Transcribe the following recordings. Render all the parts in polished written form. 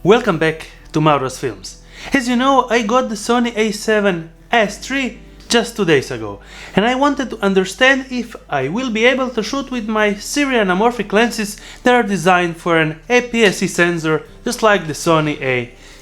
Welcome back to MAURO'S films. As you know, I got the Sony A7S III just 2 days ago, and I wanted to understand if I will be able to shoot with my SIRUI anamorphic lenses that are designed for an Aps-C sensor just like the Sony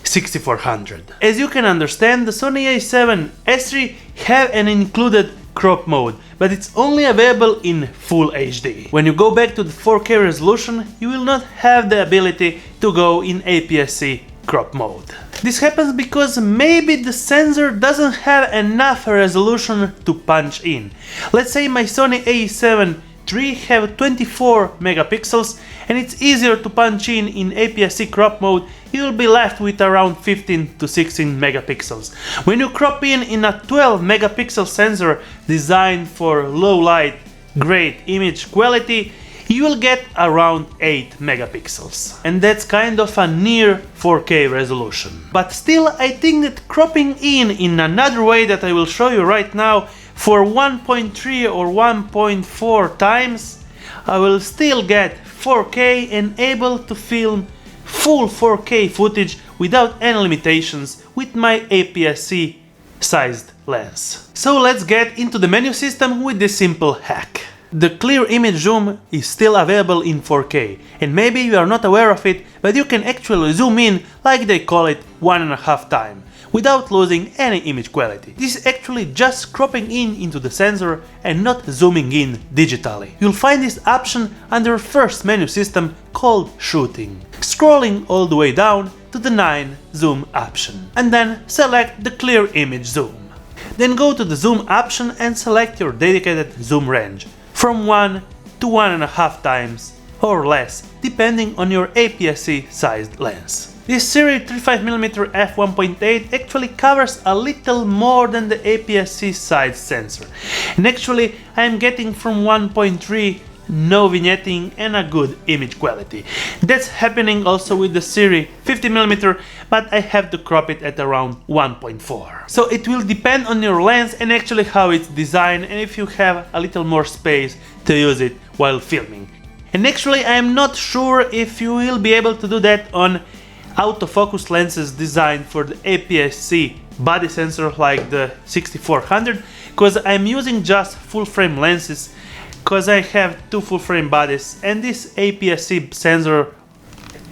A6400. As you can understand, the Sony A7S III have an included crop mode, but it's only available in Full HD. When you go back to the 4K resolution, you will not have the ability to go in Aps-C crop mode. This happens because maybe the sensor doesn't have enough resolution to punch in. Let's say my Sony A7 III have 24 megapixels and it's easier to punch in Aps-C crop mode. You will be left with around 15 to 16 megapixels. When you crop in a 12 megapixel sensor designed for low light, great image quality, you will get around 8 megapixels. And that's kind of a near 4K resolution. But still, I think that cropping in another way that I will show you right now for 1.3 or 1.4 times, I will still get 4K and able to film full 4K footage without any limitations with my Aps-C sized lens. So let's get into the menu system with this simple hack. The clear image zoom is still available in 4K, and maybe you are not aware of it, but you can actually zoom in, like they call it, 1.5 times, without losing any image quality. This is actually just cropping into the sensor and not zooming in digitally. You'll find this option under first menu system called shooting, scrolling all the way down to the 9 zoom option, and then select the clear image zoom. Then go to the zoom option and select your dedicated zoom range, from 1 to 1.5 times or less, depending on your Aps-C sized lens. This SIRUI 35mm f1.8 actually covers a little more than the Aps-C sized sensor, and actually I am getting from 1.3 no vignetting and a good image quality. That's happening also with the SIRUI 50mm, but I have to crop it at around 1.4. So it will depend on your lens and actually how it's designed, and if you have a little more space to use it while filming. And actually I am not sure if you will be able to do that on autofocus lenses designed for the Aps-C body sensor like the 6400, because I'm using just full frame lenses, because I have 2 full frame bodies, and this Aps-C sensor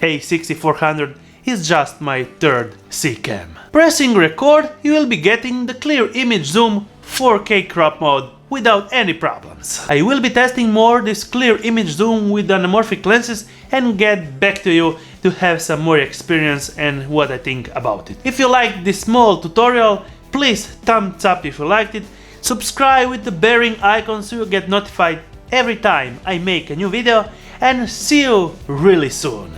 A6400 is just my third C-cam. Pressing record, you will be getting the clear image zoom 4K crop mode without any problems. I will be testing more this clear image zoom with anamorphic lenses and get back to you to have some more experience and what I think about it. If you liked this small tutorial, please thumbs up if you liked it. Subscribe with the bearing icon so you get notified every time I make a new video, and see you really soon.